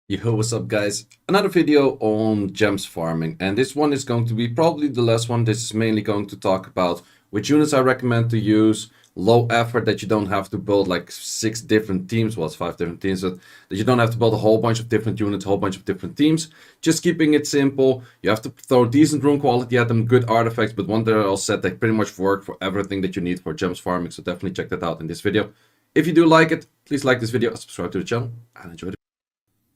Yo, what's up, guys? Another video on gems farming, and this one is going to be probably the last one. This is mainly going to talk about which units I recommend to use, low effort that you don't have to build like 6 different teams, well, it's 5 different teams, but that you don't have to build a whole bunch of different units, a whole bunch of different teams. Just keeping it simple. You have to throw decent rune quality at them, good artifacts, but one they're all set, they pretty much work for everything that you need for gems farming, so definitely check that out in this video. If you do like it, please like this video, subscribe to the channel, and enjoy the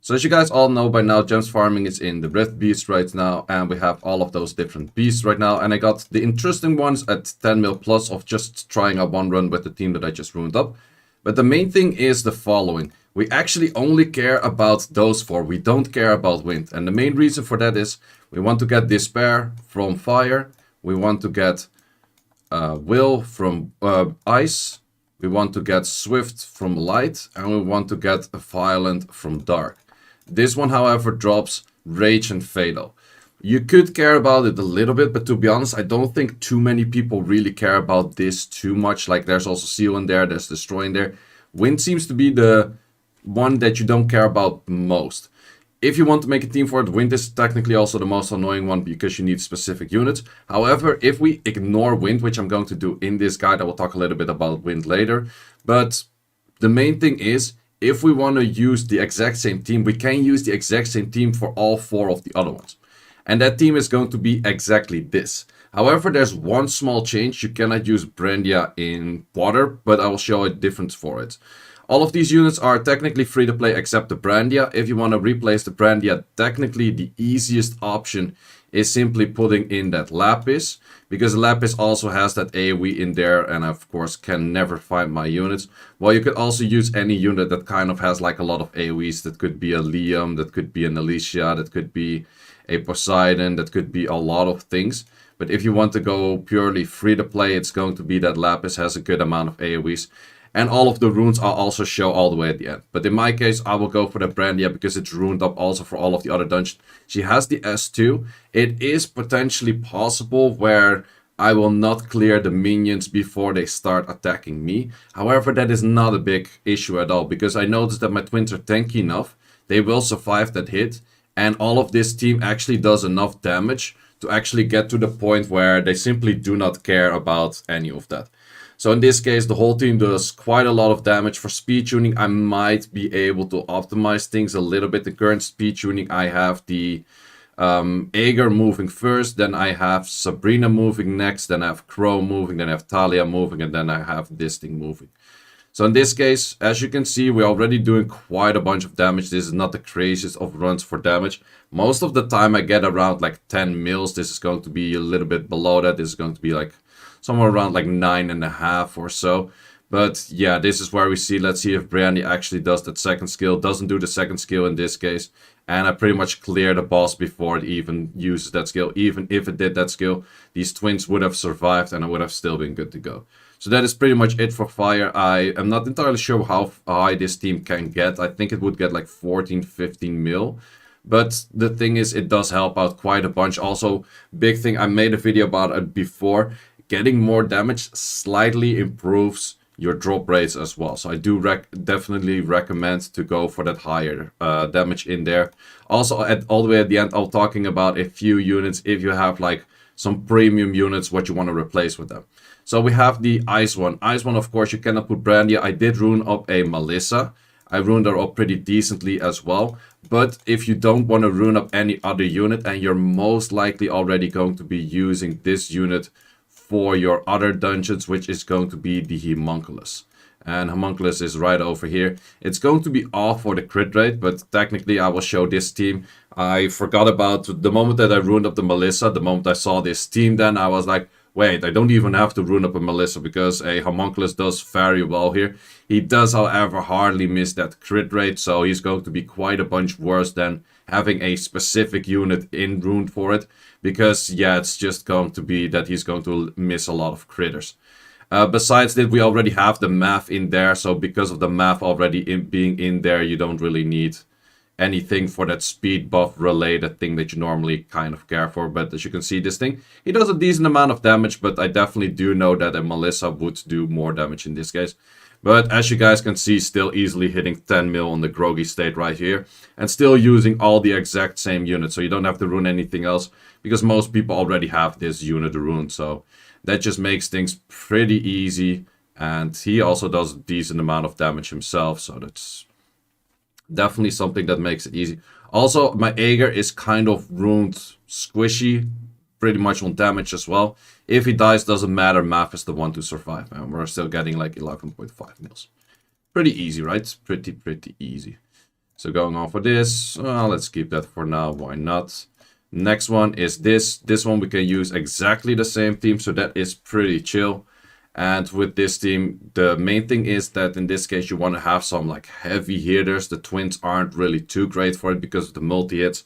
so as you guys all know by now, gems farming is in the Rift Beast right now, and we have all of those different beasts right now, and I got the interesting ones at 10 mil plus of just trying a one run with the team that I just ruined up. But the main thing is the following. We actually only care about those four. We don't care about wind. And the main reason for that is we want to get Despair from fire. We want to get Will from ice. We want to get Swift from light. And we want to get Violent from dark. This one, however, drops Rage and Fatal. You could care about it a little bit, but to be honest, I don't think too many people really care about this too much. Like, there's also Seal in there, there's Destroy in there. Wind seems to be the one that you don't care about most. If you want to make a team for it, Wind is technically also the most annoying one because you need specific units. However, if we ignore Wind, which I'm going to do in this guide, I will talk a little bit about Wind later. But the main thing is, if we want to use the exact same team, we can use the exact same team for all four of the other ones. And that team is going to be exactly this. However, there's one small change. You cannot use Brandia in water, but I will show a difference for it. All of these units are technically free to play except the Brandia. If you want to replace the Brandia, technically the easiest option is simply putting in that Lapis, because Lapis also has that AoE in there, and I of course can never find my units. Well, you could also use any unit that kind of has like a lot of AoEs. That could be a Liam, that could be an Alicia, that could be a Poseidon, that could be a lot of things. But if you want to go purely free to play, it's going to be that Lapis has a good amount of AoEs. And all of the runes I'll also show all the way at the end. But in my case, I will go for the Brandia because it's ruined up also for all of the other dungeons. She has the S2. It is potentially possible where I will not clear the minions before they start attacking me. However, that is not a big issue at all because I noticed that my twins are tanky enough. They will survive that hit. And all of this team actually does enough damage to actually get to the point where they simply do not care about any of that. So in this case, the whole team does quite a lot of damage. For speed tuning, I might be able to optimize things a little bit. The current speed tuning, I have the Aeger moving first, then I have Sabrina moving next, then I have Crow moving, then I have Talia moving, and then I have this thing moving. So in this case, as you can see, we're already doing quite a bunch of damage. This is not the craziest of runs for damage. Most of the time I get around like 10 mils. This is going to be a little bit below that. This is going to be like somewhere around like 9.5 or so. But yeah, this is where we see, let's see if Brandy actually does that second skill. Doesn't do the second skill in this case. And I pretty much clear the boss before it even uses that skill. Even if it did that skill, these twins would have survived and I would have still been good to go. So that is pretty much it for fire. I am not entirely sure how high this team can get. I think it would get like 14, 15 mil. But the thing is, it does help out quite a bunch. Also, big thing, I made a video about it before. Getting more damage slightly improves your drop rates as well. So I do definitely recommend to go for that higher damage in there. Also, all the way at the end, I'll talking about a few units if you have like some premium units, what you want to replace with them. So we have the Ice one. Ice one, of course, you cannot put Brandia. I did rune up a Melissa. I ruined her up pretty decently as well. But if you don't want to rune up any other unit and you're most likely already going to be using this unit for your other dungeons, which is going to be the Homunculus. And Homunculus is right over here. It's going to be off for the crit rate, but technically I will show this team. I forgot about the moment that I ruined up the Melissa, the moment I saw this team, then I was like, wait, I don't even have to rune up a Melissa because a Homunculus does very well here. He does, however, hardly miss that crit rate, so he's going to be quite a bunch worse than having a specific unit in runed for it. Because, yeah, it's just going to be that he's going to miss a lot of critters. Besides that, we already have the math in there, so because of the math already being in there, you don't really need anything for that speed buff related thing that you normally kind of care for. But as you can see, this thing, he does a decent amount of damage, but I definitely do know that a Melissa would do more damage in this case. But as you guys can see, still easily hitting 10 mil on the groggy state right here. And still using all the exact same units. So you don't have to rune anything else. Because most people already have this unit rune. So that just makes things pretty easy. And he also does a decent amount of damage himself. So that's definitely something that makes it easy. Also, my Aegir is kind of runed squishy. Pretty much on damage as well. If he dies, doesn't matter. Math is the one to survive. And we're still getting like 11.5 mils. Pretty easy, right? Pretty easy. So going on for this. Let's keep that for now. Why not? Next one is this. This one we can use exactly the same team. So that is pretty chill. And with this team, the main thing is that in this case, you want to have some like heavy hitters. The twins aren't really too great for it because of the multi-hits.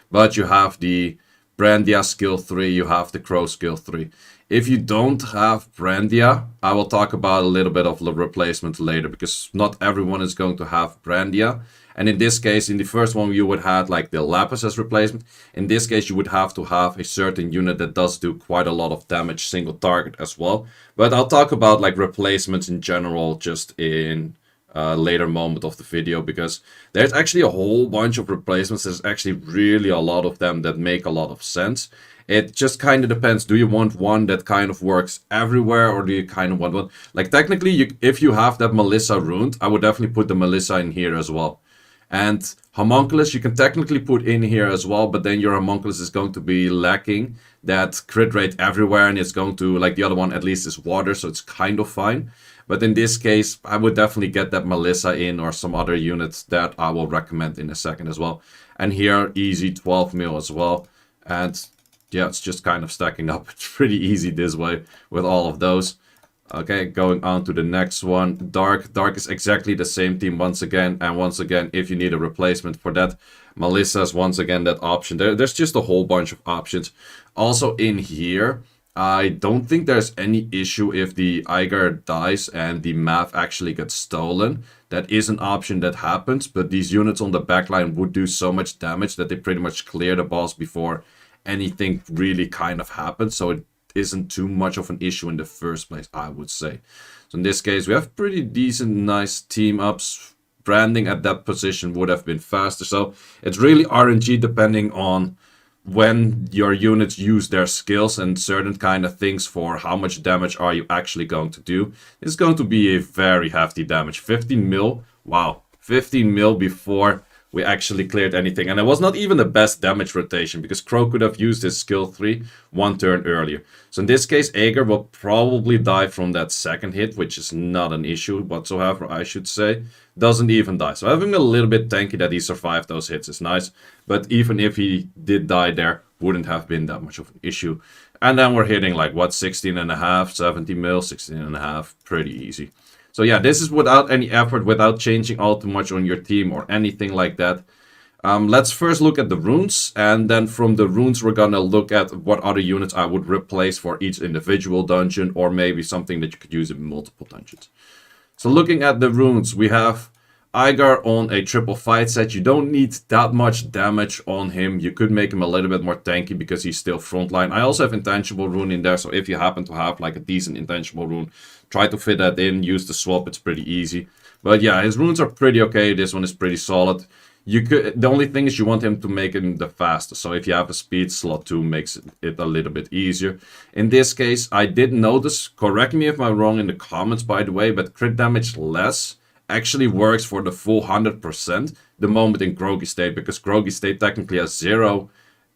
But you have the Brandia skill 3, you have the Crow skill 3. If you don't have Brandia, I will talk about a little bit of the replacement later because not everyone is going to have Brandia. And in this case, in the first one, you would have like the Lapis as replacement. In this case, you would have to have a certain unit that does do quite a lot of damage single target as well. But I'll talk about like replacements in general just in later moment of the video because there's actually a whole bunch of replacements. There's actually really a lot of them that make a lot of sense. It just kind of depends. Do you want one that kind of works everywhere or do you kind of want one? Like technically, if you have that Melissa runed, I would definitely put the Melissa in here as well. And Homunculus you can technically put in here as well, but then your Homunculus is going to be lacking that crit rate everywhere and it's going to, like the other one at least is water, so it's kind of fine. But in this case, I would definitely get that Melissa in or some other units that I will recommend in a second as well. And here, easy 12 mil as well. And yeah, it's just kind of stacking up. It's pretty easy this way with all of those. Okay, going on to the next one. Dark. Dark is exactly the same team once again. And once again, if you need a replacement for that, Melissa is once again that option. There's just a whole bunch of options. Also in here, I don't think there's any issue if the Aegir dies and the math actually gets stolen. That is an option that happens, but these units on the backline would do so much damage that they pretty much clear the boss before anything really kind of happens. So it isn't too much of an issue in the first place, I would say. So in this case, we have pretty decent, nice team ups. Branding at that position would have been faster. So it's really RNG depending on when your units use their skills and certain kind of things for how much damage are you actually going to do. It's going to be a very hefty damage. 15 mil. Wow. 15 mil before we actually cleared anything. And it was not even the best damage rotation because Crow could have used his skill 3 one turn earlier. So in this case, Aegir will probably die from that second hit, which is not an issue whatsoever, I should say. Doesn't even die. So having a little bit tanky that he survived those hits is nice. But even if he did die there, wouldn't have been that much of an issue. And then we're hitting like, what, 16.5, 70 mil, 16.5, pretty easy. So yeah, this is without any effort, without changing all too much on your team or anything like that. Let's first look at the runes, and then from the runes we're gonna look at what other units I would replace for each individual dungeon, or maybe something that you could use in multiple dungeons. So looking at the runes, we have Aegir on a triple fight set. You don't need that much damage on him. You could make him a little bit more tanky because he's still frontline. I also have intangible rune in there, so if you happen to have like a decent intangible rune, try to fit that in, use the swap, it's pretty easy. But yeah, his runes are pretty okay. This one is pretty solid. The only thing is you want him to make him the fastest. So if you have a speed, slot 2 makes it a little bit easier. In this case, I did notice, correct me if I'm wrong in the comments by the way, but crit damage less actually works for the full 100% the moment in groggy state, because groggy state technically has 0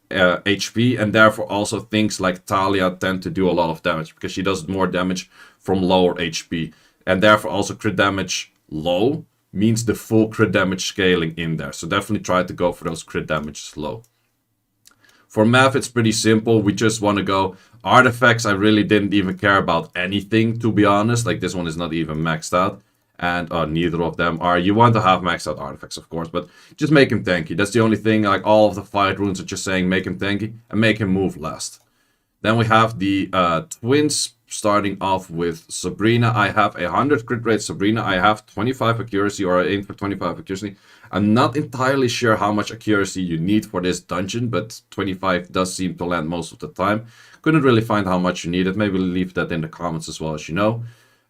HP, and therefore also things like Talia tend to do a lot of damage because she does more damage from lower HP, and therefore also crit damage low means the full crit damage scaling in there. So definitely try to go for those crit damages low. For math, it's pretty simple. We just want to go artifacts. I really didn't even care about anything, to be honest. Like this one is not even maxed out. And neither of them are. You want to have maxed out artifacts, of course, but just make him tanky. That's the only thing. Like all of the fight runes are just saying make him tanky and make him move last. Then we have the twins, starting off with Sabrina. I have 100 crit rate Sabrina. I have 25 accuracy, or I aim for 25 accuracy. I'm not entirely sure how much accuracy you need for this dungeon, but 25 does seem to land most of the time. Couldn't really find how much you needed. Maybe leave that in the comments as well, as you know.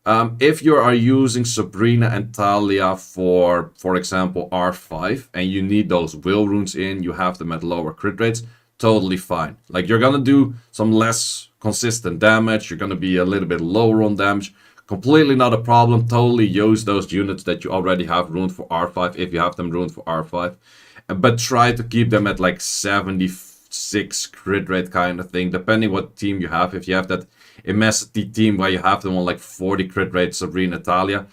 If you are using Sabrina and Talia for example, R5, and you need those will runes in, you have them at lower crit rates, totally fine. Like, you're gonna do some less consistent damage, you're gonna be a little bit lower on damage, completely not a problem. Totally use those units that you already have ruined for R5 if you have them ruined for R5. But try to keep them at like 76 crit rate kind of thing, depending what team you have. If you have that immensity team where you have them on like 40 crit rate Sabrina Talia,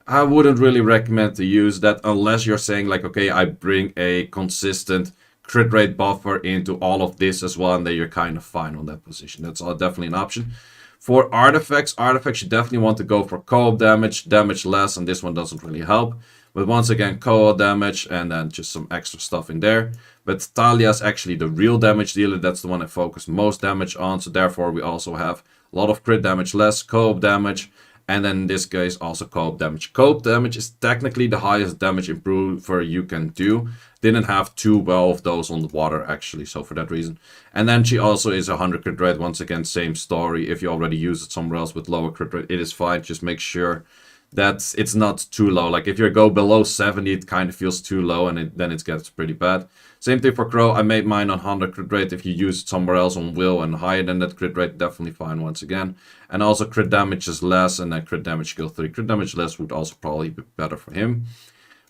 I wouldn't really recommend to use that unless you're saying like, okay, I bring a consistent crit rate buffer into all of this as well, and then you're kind of fine on that position. That's definitely an option. For artifacts, you definitely want to go for co-op damage less, and this one doesn't really help. But once again, co-op damage and then just some extra stuff in there. But Talia is actually the real damage dealer. That's the one I focus most damage on. So therefore, we also have a lot of crit damage less, co-op damage, and then in this case also co-op damage. Co-op damage is technically the highest damage improver you can do. Didn't have too well of those on the water actually, so for that reason. And then she also is 100 crit rate. Once again, same story. If you already use it somewhere else with lower crit rate, it is fine. Just make sure that it's not too low. Like, if you go below 70, it kind of feels too low, and then it gets pretty bad. Same thing for Crow. I made mine on 100 crit rate. If you use it somewhere else on Will and higher than that crit rate, definitely fine once again. And also crit damage is less, and then crit damage skill 3. Crit damage less would also probably be better for him.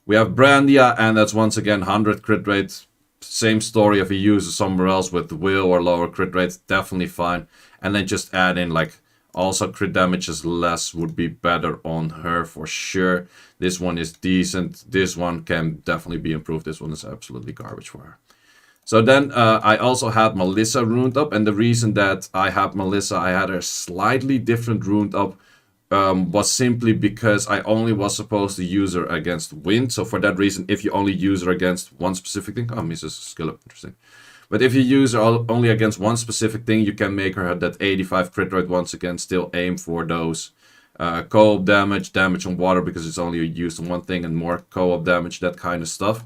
We have Brandia, and that's once again 100 crit rate. Same story. If you use it somewhere else with Will or lower crit rate, definitely fine. And then just add in like also crit damage is less would be better on her for sure. This one is decent. This one can definitely be improved. This one is absolutely garbage for her. So then I also had Melissa ruined up, and the reason that I had Melissa, I had her slightly different ruined up, was simply because I only was supposed to use her against wind. So for that reason, if you only use her against one specific thing, oh, Mrs. skill up, interesting. But if you use her only against one specific thing, you can make her that 85 crit rate once again, still aim for those co-op damage on water because it's only used on one thing, and more co-op damage, that kind of stuff.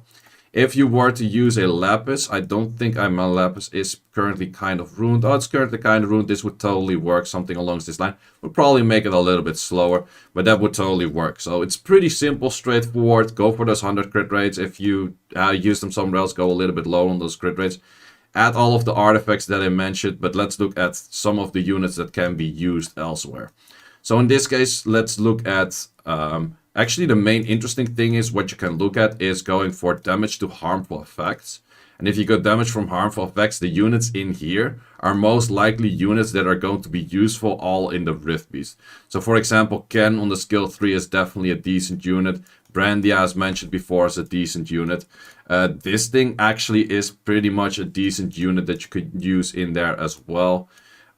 If you were to use a Lapis, I don't think my Lapis is currently kind of ruined. Oh, it's currently kind of ruined. This would totally work. Something along this line would probably make it a little bit slower, but that would totally work. So it's pretty simple, straightforward. Go for those 100 crit rates. If you use them somewhere else, go a little bit lower on those crit rates. Add all of the artifacts that I mentioned, but let's look at some of the units that can be used elsewhere. So in this case, let's look at... actually, the main interesting thing is what you can look at is going for damage to harmful effects. And if you go damage from harmful effects, the units in here are most likely units that are going to be useful all in the Rift Beast. So for example, Ken on the skill 3 is definitely a decent unit. Brandia, as mentioned before, is a decent unit. This thing actually is pretty much a decent unit that you could use in there as well.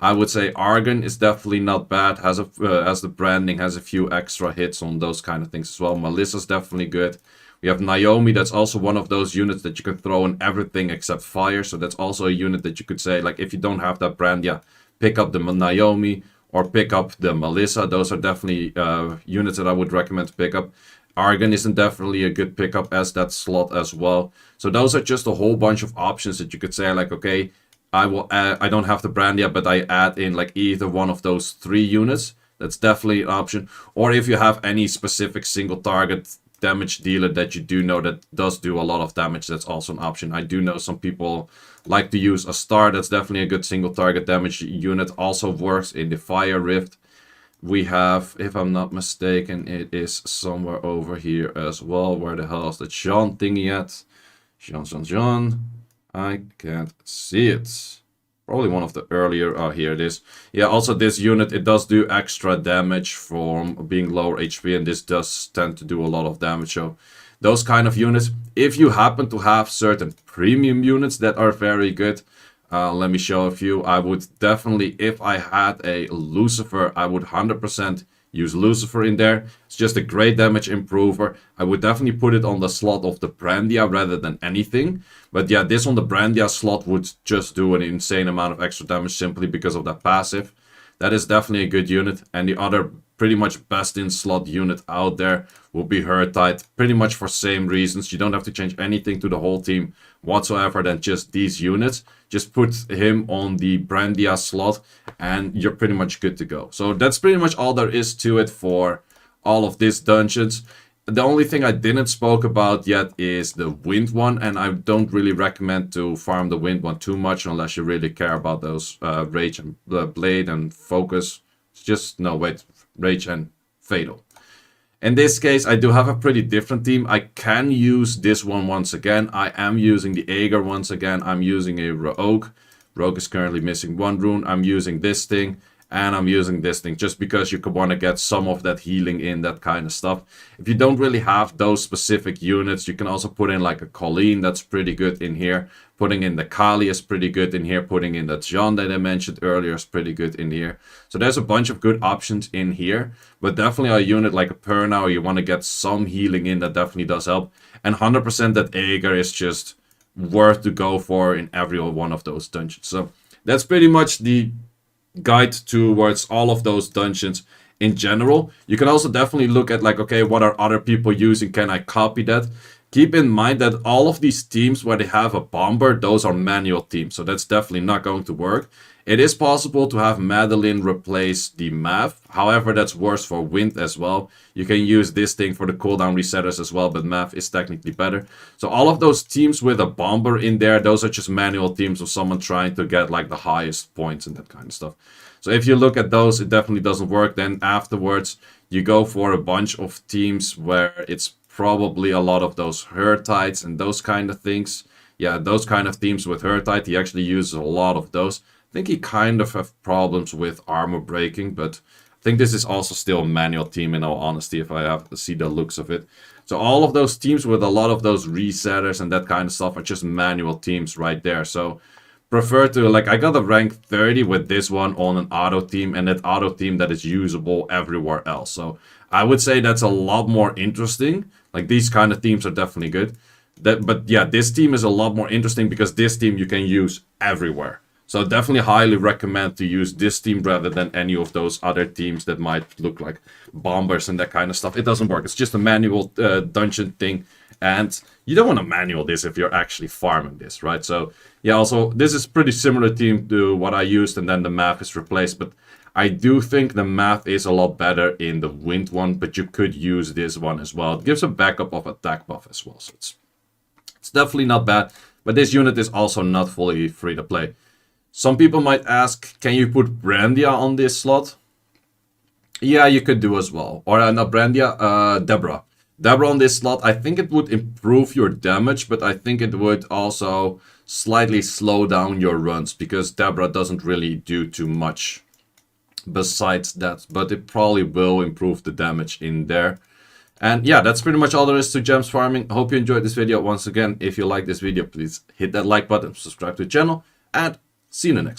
I would say Argon is definitely not bad. Has the branding, has a few extra hits on those kind of things as well. Melissa's definitely good. We have Naomi. That's also one of those units that you can throw in everything except fire. So that's also a unit that you could say, like, if you don't have that Brandia, pick up the Naomi or pick up the Melissa. Those are definitely units that I would recommend to pick up. Argon isn't definitely a good pickup as that slot as well. So those are just a whole bunch of options that you could say, like, okay, I don't have the Brandia, but I add in like either one of those 3 units. That's definitely an option. Or if you have any specific single target damage dealer that you do know that does do a lot of damage, that's also an option. I do know some people like to use a star. That's definitely a good single target damage unit. Also works in the Fire Rift. We have, if I'm not mistaken, it is somewhere over here as well. Where the hell is the Jean thingy at? Jean. I can't see it. Probably one of the earlier... Oh, here it is. Yeah, also this unit, it does do extra damage from being lower HP, and this does tend to do a lot of damage. So those kind of units, if you happen to have certain premium units that are very good, let me show a few. I would definitely, if I had a Lucifer, I would 100% use Lucifer in there. It's just a great damage improver. I would definitely put it on the slot of the Brandia rather than anything. But yeah, this on the Brandia slot would just do an insane amount of extra damage simply because of that passive. That is definitely a good unit. And the other pretty much best in slot unit out there will be Hertite, pretty much for same reasons. You don't have to change anything to the whole team whatsoever than just these units. Just put him on the Brandia slot and you're pretty much good to go. So that's pretty much all there is to it for all of these dungeons. The only thing I didn't spoke about yet is the wind one, and I don't really recommend to farm the wind one too much unless you really care about those rage and blade and focus. It's just, no, wait, rage and fatal. In this case, I do have a pretty different team. I can use this one once again. I am using the Aegir once again. I'm using a Rogue. Rogue is currently missing one rune. I'm using this thing. And I'm using this thing just because you could want to get some of that healing in, that kind of stuff. If you don't really have those specific units, you can also put in like a Colleen, that's pretty good in here. Putting in the Kali is pretty good in here. Putting in that Jean that I mentioned earlier is pretty good in here. So there's a bunch of good options in here. But definitely a unit like a Pernau, you want to get some healing in, that definitely does help. And 100% that Aegir is just worth to go for in every one of those dungeons. So that's pretty much the guide towards all of those dungeons in general. You can also definitely look at like, okay, what are other people using? Can I copy that? Keep in mind that all of these teams where they have a bomber, those are manual teams. So that's definitely not going to work. It is possible to have Madeline replace the Mav. However, that's worse for wind as well. You can use this thing for the cooldown resetters as well, but Mav is technically better. So all of those teams with a bomber in there, those are just manual teams of someone trying to get like the highest points and that kind of stuff. So if you look at those, it definitely doesn't work. Then afterwards, you go for a bunch of teams where it's probably a lot of those Hertites and those kind of things. Yeah, those kind of teams with Hertite, he actually uses a lot of those. I think he kind of have problems with armor breaking, but I think this is also still a manual team in all honesty, if I have to see the looks of it. So all of those teams with a lot of those resetters and that kind of stuff are just manual teams right there. So prefer to, like, I got a rank 30 with this one on an auto team, and that auto team that is usable everywhere else. So I would say that's a lot more interesting. Like, these kind of teams are definitely good. But yeah, this team is a lot more interesting because this team you can use everywhere. So definitely highly recommend to use this team rather than any of those other teams that might look like bombers and that kind of stuff. It doesn't work. It's just a manual dungeon thing. And you don't want to manual this if you're actually farming this, right? So yeah, also this is pretty similar team to what I used, and then the Math is replaced. But I do think the Math is a lot better in the wind one, but you could use this one as well. It gives a backup of attack buff as well. So it's definitely not bad. But this unit is also not fully free to play. Some people might ask, can you put Brandia on this slot? Yeah, you could do as well. Or not Brandia, Deborah. Deborah on this slot, I think it would improve your damage, but I think it would also slightly slow down your runs, because Deborah doesn't really do too much besides that. But it probably will improve the damage in there. And yeah, that's pretty much all there is to gems farming. I hope you enjoyed this video. Once again, if you like this video, please hit that like button, subscribe to the channel, and see you in the next one.